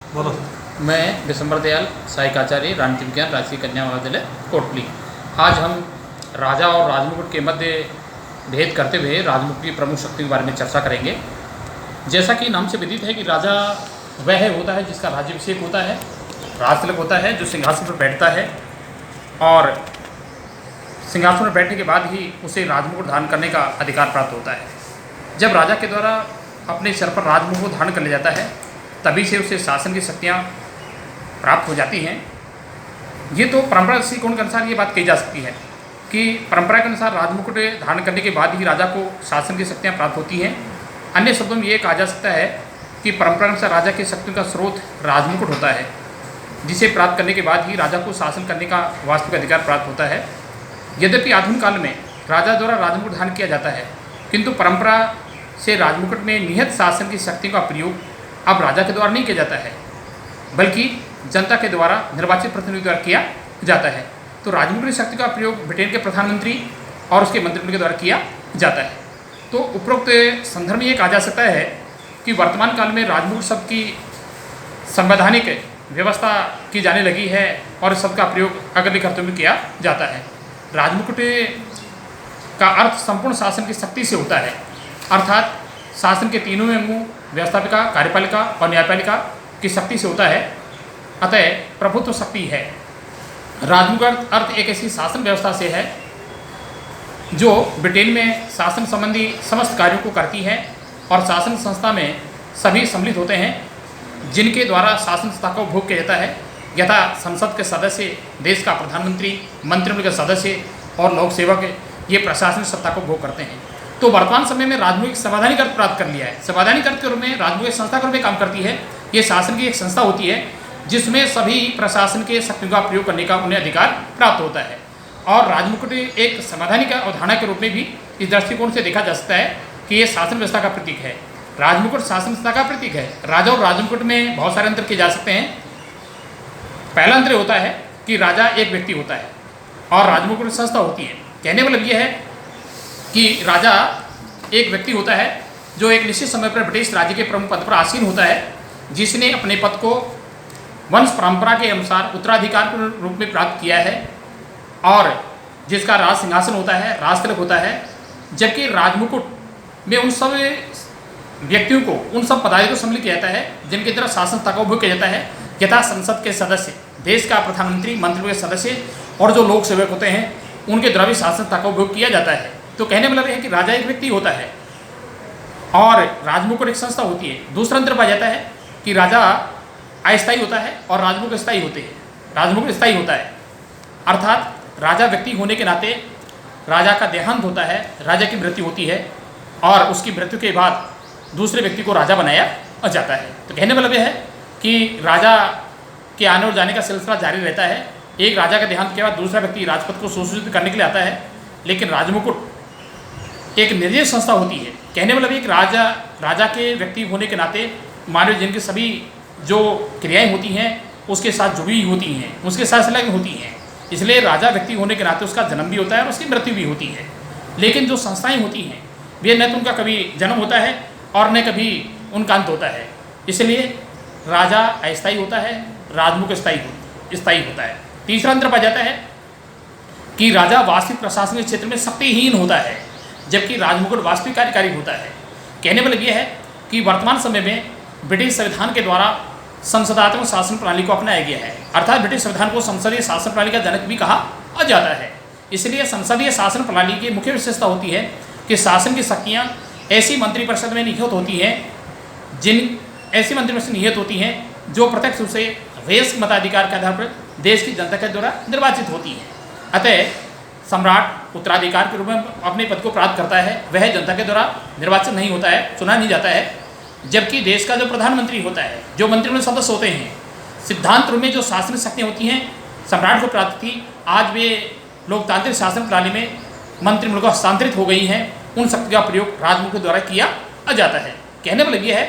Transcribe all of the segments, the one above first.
बोलो। मैं दिसंबर दयाल सहायक आचार्य राजनीति विज्ञान राजकीय कन्या महाविद्यालय कोटली। आज हम राजा और राजमुकुट के मध्य भेद करते हुए राजमुकुट की प्रमुख शक्तियों के बारे में चर्चा करेंगे। जैसा कि नाम से विदित है कि राजा वह होता है जिसका राज्याभिषेक होता है, राजतिलक होता है, जो सिंहासन पर बैठता है और सिंहासन पर बैठने के बाद ही उसे राजमुकुट धारण करने का अधिकार प्राप्त होता है। जब राजा के द्वारा अपने सर पर राजमुकुट धारण कर लिया जाता है तभी से उसे शासन की शक्तियाँ प्राप्त हो जाती हैं। ये तो परंपरा दृष्टिकोण के अनुसार ये बात कही जा सकती है कि परंपरा के अनुसार राजमुकुट धारण करने के बाद ही राजा को शासन की शक्तियाँ प्राप्त होती हैं। अन्य शब्दों में ये कहा जा सकता है कि परंपरा के अनुसार राजा की शक्तियों का स्रोत राजमुकुट होता है, जिसे प्राप्त करने के बाद ही राजा को शासन करने का वास्तविक अधिकार प्राप्त होता है। यद्यपि आधुनिक काल में राजा द्वारा राजमुकुट धारण किया जाता है, किंतु परंपरा से राजमुकुट में निहित शासन की शक्तियों का प्रयोग अब राजा के द्वारा नहीं किया जाता है, बल्कि जनता के द्वारा निर्वाचित प्रतिनिधि द्वारा किया जाता है। तो राजमुकुट की शक्ति का प्रयोग ब्रिटेन के प्रधानमंत्री और उसके मंत्रिमंडल के द्वारा किया जाता है। तो उपरोक्त संदर्भ में ये कहा जा सकता है कि वर्तमान काल में राजमुकुट शब्द की संवैधानिक व्यवस्था की जाने लगी है और इस शब्द का प्रयोग अगले कर्तव्यों में किया जाता है। राजमुकुट का अर्थ संपूर्ण शासन की शक्ति से होता है, अर्थात शासन के तीनों अंगों व्यवस्थापिका, कार्यपालिका और न्यायपालिका की शक्ति से होता है। अतः प्रभुत्व शक्ति है। राजमुकुट अर्थ एक ऐसी शासन व्यवस्था से है जो ब्रिटेन में शासन संबंधी समस्त कार्यों को करती है और शासन संस्था में सभी सम्मिलित होते हैं जिनके द्वारा शासन संस्था का उपभोग किया जाता है, यथा संसद के सदस्य, देश का प्रधानमंत्री, मंत्रिमंडल के सदस्य और लोक सेवक ये प्रशासनिक सत्ता को उपभोग करते हैं। तो वर्तमान समय में राजमुकुट संवैधानिक अर्थ प्राप्त कर लिया है। संवैधानिक अर्थ के रूप में राजमुकुट संस्था के रूप में काम करती है। ये शासन की एक संस्था होती है जिसमें सभी प्रशासन के शक्तियों का प्रयोग करने का उन्हें अधिकार प्राप्त होता है। और राजमुकुट एक संवैधानिक अवधारणा के रूप में भी इस दृष्टिकोण से देखा जा सकता है कि ये शासन व्यवस्था का प्रतीक है। राजमुकुट शासन व्यवस्था का प्रतीक है। राजा और राजमुकुट में बहुत सारे अंतर किए जा सकते हैं। पहला अंतर होता है कि राजा एक व्यक्ति होता है और राजमुकुट संस्था होती है। कहने का मतलब यह है कि राजा एक व्यक्ति होता है जो एक निश्चित समय पर ब्रिटिश राज्य के प्रमुख पद पर आसीन होता है, जिसने अपने पद को वंश परंपरा के अनुसार उत्तराधिकार के रूप में प्राप्त किया है और जिसका राज सिंहासन होता है, राजतिलक होता है। जबकि राजमुकुट में उन सब व्यक्तियों को, उन सब पदाधिकारियों को सम्मिलित किया जाता है जिनके द्वारा शासन सत्ता का उपभोग किया जाता है, यथा संसद के सदस्य, देश का प्रधानमंत्री, मंत्रिमंडल के सदस्य और जो लोक सेवक होते हैं उनके द्वारा भी शासन सत्ता का उपभोग किया जाता है। तो कहने मतलब यह है कि राजा एक व्यक्ति होता है और राजमुकुट एक संस्था होती है। दूसरा अंतर पाया जाता है कि राजा अस्थायी होता है और राजमुकुट स्थायी होते हैं। राजमुकुट स्थायी होता है, अर्थात राजा व्यक्ति होने के नाते राजा का देहांत होता है, राजा की मृत्यु होती है और उसकी मृत्यु के बाद दूसरे व्यक्ति को राजा बनाया जाता है। तो कहने मतलब यह है कि राजा के आने और जाने का सिलसिला जारी रहता है। एक राजा के देहांत के बाद दूसरा व्यक्ति राजपद को सुशोभित करने के लिए आता है, लेकिन राजमुकुट एक निर्जय संस्था होती है। कहने मतलब एक राजा के व्यक्ति होने के नाते मानव जीवन की सभी जो क्रियाएं होती हैं उसके साथ जुड़ी होती हैं, उसके साथ संलग्न होती हैं। इसलिए राजा व्यक्ति होने के नाते उसका जन्म भी होता है और उसकी मृत्यु भी होती है। लेकिन जो संस्थाएं होती हैं वे न तो उनका कभी जन्म होता है और न कभी उनका अंत होता है। इसलिए राजा अस्थायी होता है, राजमुकुट स्थायी होता है। तीसरा अंतर पाया जाता है कि राजा वास्तविक प्रशासनिक क्षेत्र में शक्तिहीन होता है, जबकि राजमुकुट वास्तविक कार्यकारी होता है। कहने मतलब यह है कि वर्तमान समय में ब्रिटिश संविधान के द्वारा संसदात्मक शासन प्रणाली को अपनाया गया है, अर्थात ब्रिटिश संविधान को संसदीय शासन प्रणाली का जनक भी कहा जाता है। इसलिए संसदीय शासन प्रणाली की मुख्य विशेषता होती है कि शासन की शक्तियाँ ऐसी मंत्रिपरिषद में निहित होती हैं जो प्रत्यक्ष रूप से वयस्क मताधिकार के आधार पर देश की जनता के द्वारा निर्वाचित होती है। अतः सम्राट उत्तराधिकार के रूप में अपने पद को प्राप्त करता है, वह जनता के द्वारा निर्वाचित नहीं होता है, चुना नहीं जाता है। जबकि देश का जो प्रधानमंत्री होता है, जो मंत्रिमंडल सदस्य होते हैं, सिद्धांत रूप में जो शासनिक शक्तियाँ होती हैं सम्राट को प्राप्त थी, आज वे लोकतांत्रिक शासन प्रणाली में मंत्रिमंडल को हस्तांतरित हो गई हैं। उन शक्ति का प्रयोग राजमुकुट द्वारा किया जाता है। कहने मतलब यह है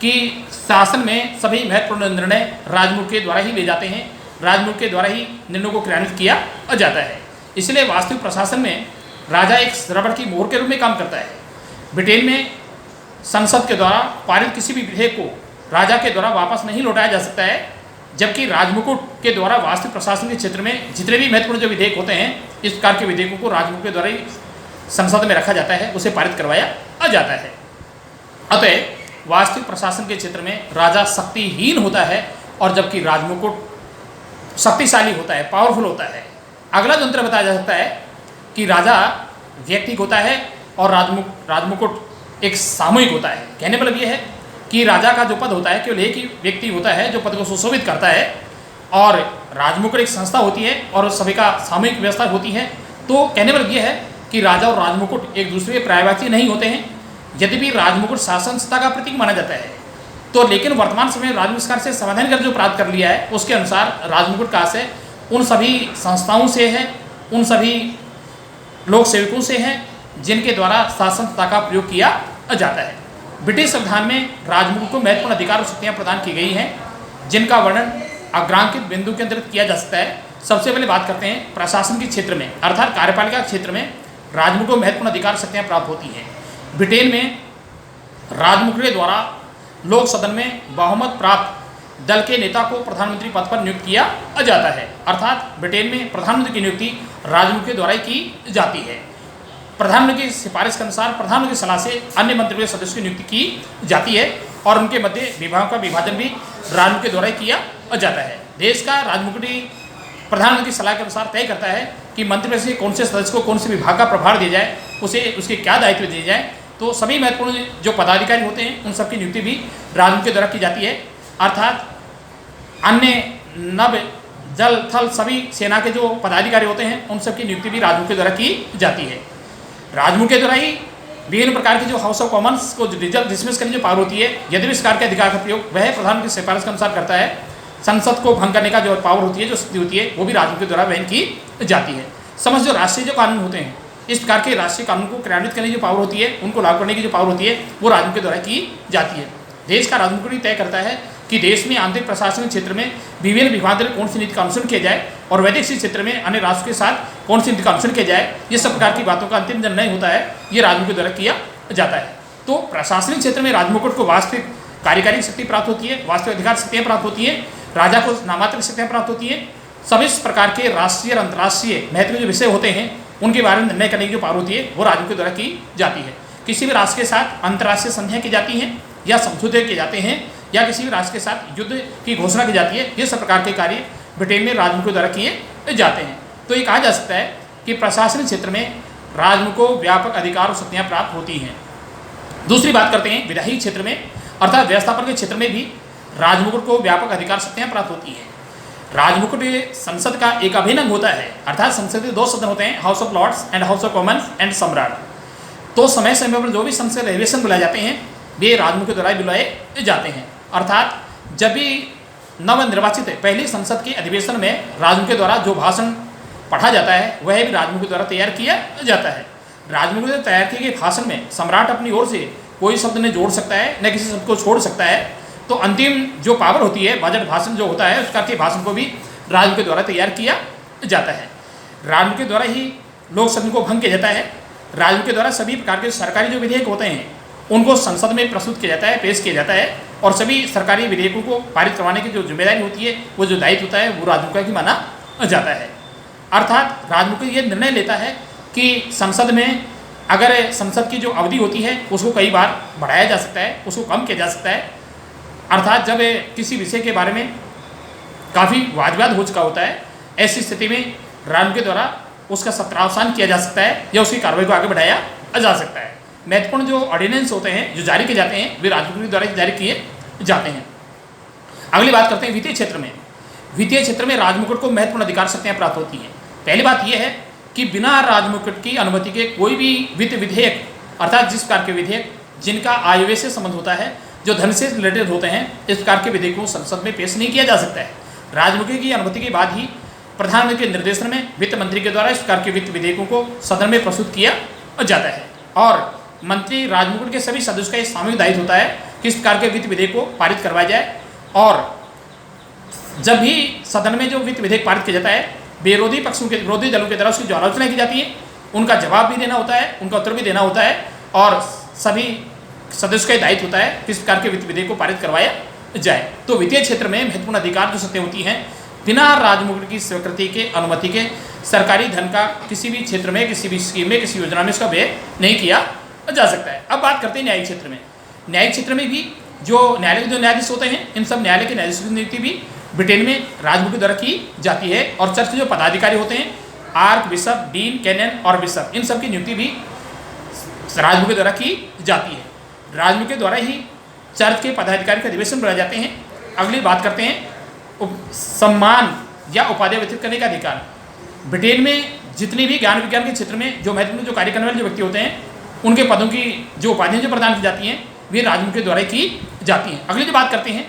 कि शासन में सभी महत्वपूर्ण निर्णय राजमुकुट के द्वारा ही ले जाते हैं, राजमुकुट के द्वारा ही निर्णयों को क्रियान्वित किया जाता है। इसलिए वास्तविक प्रशासन में राजा एक रबड़ की मोहर के रूप में काम करता है। ब्रिटेन में संसद के द्वारा पारित किसी भी विधेयक को राजा के द्वारा वापस नहीं लौटाया जा सकता है, जबकि राजमुकुट के द्वारा वास्तविक प्रशासन के क्षेत्र में जितने भी महत्वपूर्ण जो विधेयक होते हैं, इस प्रकार के विधेयकों को राजमुकुट के द्वारा ही संसद में रखा जाता है, उसे पारित करवाया जाता है। अतः वास्तविक प्रशासन के क्षेत्र में राजा शक्तिहीन होता है और जबकि राजमुकुट शक्तिशाली होता है, पावरफुल होता है। अगला जो अंतर बताया जा सकता है कि राजा व्यक्तिक होता है और राजमुकुट एक सामूहिक होता है। कहने का मतलब यह है कि राजा का जो पद होता है केवल एक ही व्यक्ति होता है जो पद को सुशोभित करता है, और राजमुकुट एक संस्था होती है और सभी का सामूहिक व्यवस्था होती है। तो कहने का मतलब यह है कि राजा और राजमुकुट एक दूसरे के पर्यायवाची नहीं होते हैं। यद्यपि राजमुकुट शासन सत्ता का प्रतीक माना जाता है, तो लेकिन वर्तमान समय राजमुकुट सरकार से संवैधानिक जो प्राप्त कर लिया है उसके अनुसार राजमुकुट का आशय उन सभी संस्थाओं से है, उन सभी लोक सेवकों से है जिनके द्वारा शासन सत्ता का प्रयोग किया जाता है। ब्रिटिश संविधान में राजमुकुट को महत्वपूर्ण अधिकार और शक्तियाँ प्रदान की गई हैं, जिनका वर्णन अग्रांकित बिंदु के अंतर्गत किया जा सकता है। सबसे पहले बात करते हैं प्रशासन के क्षेत्र में, अर्थात कार्यपालिका क्षेत्र में राजमुकुट को महत्वपूर्ण अधिकार शक्तियाँ प्राप्त होती हैं। ब्रिटेन में राजमुकुट के द्वारा लोक सदन में बहुमत प्राप्त दल के नेता को प्रधानमंत्री पद पर नियुक्त किया जाता है। अर्थात ब्रिटेन में प्रधानमंत्री की नियुक्ति राजमुकुट के द्वारा ही की जाती है। प्रधानमंत्री की सिफारिश के अनुसार प्रधानमंत्री की सलाह से अन्य मंत्रिमंडल सदस्यों की नियुक्ति की जाती है और उनके मध्य विभागों का विभाजन भी राजमुकुट के द्वारा ही किया जाता है। देश का राजमुकुट प्रधानमंत्री की सलाह के अनुसार तय करता है कि मंत्रिमंडल से कौन से सदस्य को कौन से विभाग का प्रभार दिया जाए, उसे उसके क्या दायित्व दिए जाए। तो सभी महत्वपूर्ण जो पदाधिकारी होते हैं उन सबकी नियुक्ति भी राजमुकुट के द्वारा की जाती है। अर्थात अन्य नभ जल थल सभी सेना के जो पदाधिकारी होते हैं उन सबकी नियुक्ति भी राजमुकुट के द्वारा की जाती है। राजमुकुट के द्वारा ही विभिन्न प्रकार की जो हाउस ऑफ कॉमन्स को रिजल्ट डिसमिस करने की जो पावर होती है, यदि इस प्रकार के अधिकार का प्रयोग वह प्रधानमंत्री की सिफारिश के अनुसार करता है। संसद को भंग करने का जो पावर होती है, जो शक्ति होती है, वो भी राजमुकुट के द्वारा वहन की जाती है। समझ जो राष्ट्रीय जो कानून होते हैं, इस प्रकार के राष्ट्रीय कानून को क्रियान्वित करने की जो पावर होती है, उनको लागू करने की जो पावर होती है, वो राजमुकुट के द्वारा की जाती है। देश का राजमुकुट ही तय करता है कि देश में आंतरिक प्रशासन क्षेत्र में विभिन्न विभागों में कौन सी नीति का अनुसरण किया जाए और वैदेशिक क्षेत्र में अन्य राष्ट्र के साथ कौन सी नीति का अनुसरण किया जाए। ये सब प्रकार की बातों का अंतिम निर्णय होता है, ये राजमुकुट के द्वारा किया जाता है। तो प्रशासनिक क्षेत्र में राजमुकुट को वास्तविक कार्यकारी शक्ति प्राप्त होती है, वास्तविक अधिकार शक्तियाँ प्राप्त होती है, राजा को नामात्रिक शक्तियाँ प्राप्त होती है। सभी प्रकार के राष्ट्रीय और अंतर्राष्ट्रीय महत्व जो विषय होते हैं उनके बारे में निर्णय करने की जो पावर होती है वो राजमुकुट के द्वारा की जाती है। किसी भी राष्ट्र के साथ अंतर्राष्ट्रीय संधियाँ की जाती हैं या समझौते किए जाते हैं या किसी भी राष्ट्र के साथ युद्ध की घोषणा की जाती है, ये सब प्रकार के कार्य ब्रिटेन में राजमुकुट के द्वारा किए जाते हैं। तो ये कहा जा सकता है कि प्रशासनिक क्षेत्र में राजमुकुट को व्यापक अधिकार और शक्तियाँ प्राप्त होती हैं। दूसरी बात करते हैं विधायी क्षेत्र में, अर्थात व्यवस्थापन के क्षेत्र में भी राजमुकुट को व्यापक अधिकार शक्तियाँ प्राप्त होती हैं। राजमुकुट संसद का एक अभिन्न अंग होता है, अर्थात संसद के दो सदन होते हैं, House of Lords and House of Commons and सम्राट। तो समय समय पर जो भी संसद अधिवेशन बुलाए जाते हैं वे राजमुकुट के द्वारा बुलाए जाते हैं। अर्थात जब भी नवनिर्वाचित पहली संसद के अधिवेशन में राजमुकुट के द्वारा जो भाषण पढ़ा जाता है वह भी राजमुकुट के द्वारा तैयार किया जाता है। राजमुकुट से तैयार किए गए भाषण में सम्राट अपनी ओर से कोई शब्द न जोड़ सकता है न किसी शब्द को छोड़ सकता है। तो अंतिम जो पावर होती है, बजट भाषण जो होता है, उसका के भाषण को भी राजमुकुट के द्वारा तैयार किया जाता है। राजमुकुट के द्वारा ही लोक सदन को भंग किया जाता है। राजमुकुट के द्वारा सभी प्रकार के सरकारी जो विधेयक होते हैं उनको संसद में प्रस्तुत किया जाता है, पेश किया जाता है और सभी सरकारी विधेयकों को पारित करवाने की जो जिम्मेदारी होती है, वो जो दायित्व होता है, वो राजमुकुट की माना जाता है। अर्थात राजमुकुट ये निर्णय लेता है कि संसद में अगर संसद की जो अवधि होती है उसको कई बार बढ़ाया जा सकता है, उसको कम किया जा सकता है। अर्थात जब किसी विषय के बारे में काफ़ी वाद विवाद हो चुका होता है, ऐसी स्थिति में राजमुकुट के द्वारा उसका सत्रावसान किया जा सकता है या उसकी कार्रवाई को आगे बढ़ाया जा सकता है। महत्वपूर्ण जो ऑर्डिनेंस होते हैं जो जारी किए जाते हैं वे राजमुकुट के द्वारा जारी किए जाते हैं। अगली बात करते हैं वित्तीय क्षेत्र में। वित्तीय क्षेत्र में राजमुकुट को महत्वपूर्ण अधिकार शक्तियाँ प्राप्त होती हैं। पहली बात यह है कि बिना राजमुकुट की अनुमति के कोई भी वित्त विधेयक, अर्थात जिस प्रकार के विधेयक जिनका आयव्यय से संबंध होता है, जो धन से रिलेटेड होते हैं, इस प्रकार के विधेयकों को संसद में पेश नहीं किया जा सकता है। राजमुकुट की अनुमति के बाद ही प्रधानमंत्री के निर्देशन में वित्त मंत्री के द्वारा इस प्रकार के वित्त विधेयकों को सदन में प्रस्तुत किया जाता है और मंत्री राजमुकुट के सभी सदस्यों का एक सामूहिक दायित्व होता है कि इस प्रकार के वित्त विधेयक को पारित करवाया जाए। और जब भी सदन में जो वित्त विधेयक पारित किया जाता है, विरोधी पक्षों के विरोधी दलों की तरफ उसकी जो आलोचना की जाती है उनका जवाब भी देना होता है, उनका उत्तर भी देना होता है और सभी सदस्यों का दायित्व होता है कि इस प्रकार के वित्त विधेयक को पारित करवाया जाए। तो वित्तीय क्षेत्र में महत्वपूर्ण अधिकार जो सत्तें होती हैं, बिना राजमुकुट की स्वीकृति के, अनुमति के सरकारी धन का किसी भी क्षेत्र में, किसी भी स्कीम में, किसी योजना में उसका व्यय नहीं किया जा सकता है। अब बात करते हैं न्यायिक क्षेत्र में। न्यायिक क्षेत्र में भी जो न्यायालय के जो न्यायाधीश होते हैं, इन सब न्यायालय के न्यायाधीशों की नियुक्ति भी ब्रिटेन में राजमुकुट द्वारा की जाती है। और चर्च के जो पदाधिकारी होते हैं, आर्क बिशप, डीन, कैनन और बिशप, इन सब की नियुक्ति भी राजमुकुट द्वारा की जाती है। राजमुकुट के द्वारा ही चर्च के पदाधिकारी के अधिवेशन बुलाए जाते हैं। अगली बात करते हैं सम्मान या उपाधि वितरित करने का अधिकार। ब्रिटेन में जितनी भी ज्ञान विज्ञान के क्षेत्र में जो महत्वपूर्ण जो कार्य करने वाले जो व्यक्ति होते हैं, उनके पदों की जो उपाधियाँ जो प्रदान की जाती हैं, वे राजमुकुट के द्वारा की जाती हैं। अगली जो बात करते हैं,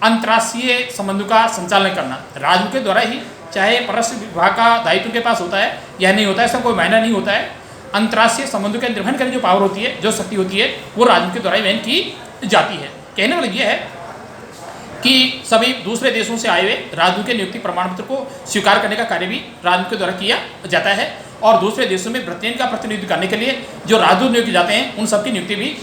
अंतर्राष्ट्रीय संबंधों का संचालन करना। राजमुकुट के द्वारा ही, चाहे परराष्ट्र विभाग का दायित्व उनके पास होता है या नहीं होता है, इसका कोई मायना नहीं होता है। अंतर्राष्ट्रीय संबंधों के निर्वहन करने जो पावर होती है, जो शक्ति होती है, वो राजमुकुट के द्वारा ही वहन की जाती है। कहने वाला ये है कि सभी दूसरे देशों से आए हुए राजदूत के नियुक्ति प्रमाण पत्र को स्वीकार करने का कार्य भी राजदूत के द्वारा किया जाता है। और दूसरे देशों में ब्रिटेन का प्रतिनिधित्व करने के लिए जो राजदूत नियुक्त जाते हैं, उन सबकी नियुक्ति भी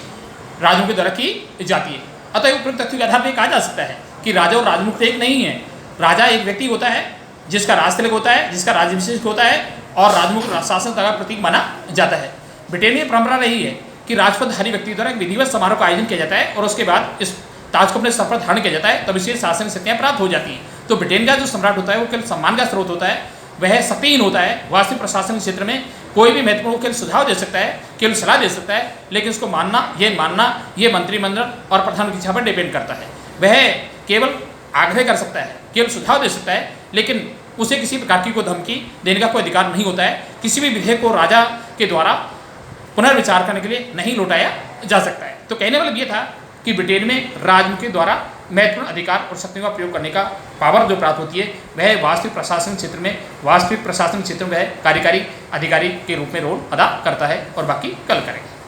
राजदूत के द्वारा की जाती है। अतः उपयुक्त तथ्य के आधार पर कहा जा सकता है कि राजा और राजमुकुट एक नहीं है। राजा एक व्यक्ति होता है जिसका राजतिलक होता है, जिसका राज्याभिषेक होता है, और राजमुकुट शासन का प्रतीक माना जाता है। ब्रिटेन में परंपरा रही है कि राजपदधारी व्यक्ति द्वारा एक विधिवत समारोह का आयोजन किया जाता है और उसके बाद इस ताज को अपने सर पर धारण किया जाता है, तब इसे शासन शक्तियाँ प्राप्त हो जाती हैं। तो ब्रिटेन का जो सम्राट होता है वो केवल सम्मान का स्रोत होता है, वह शक्तिहीन होता है। वास्तविक प्रशासन के क्षेत्र में कोई भी महत्वपूर्ण केवल सुझाव दे सकता है, केवल सलाह दे सकता है, लेकिन उसको मानना ये मंत्रिमंडल और प्रधानमंत्री की इच्छा पर डिपेंड करता है। वह केवल आग्रह कर सकता है, केवल सुझाव दे सकता है, लेकिन उसे किसी प्रकार की कोई धमकी देने का कोई अधिकार नहीं होता है। किसी भी विधेयक को राजा के द्वारा पुनर्विचार करने के लिए नहीं लौटाया जा सकता है। तो कहने वाला ये था कि ब्रिटेन में राजमुकुट के द्वारा महत्वपूर्ण अधिकार और शक्तियों का प्रयोग करने का पावर जो प्राप्त होती है, वह वास्तविक प्रशासन क्षेत्र में वह कार्यकारी अधिकारी के रूप में रोल अदा करता है। और बाकी कल करेंगे।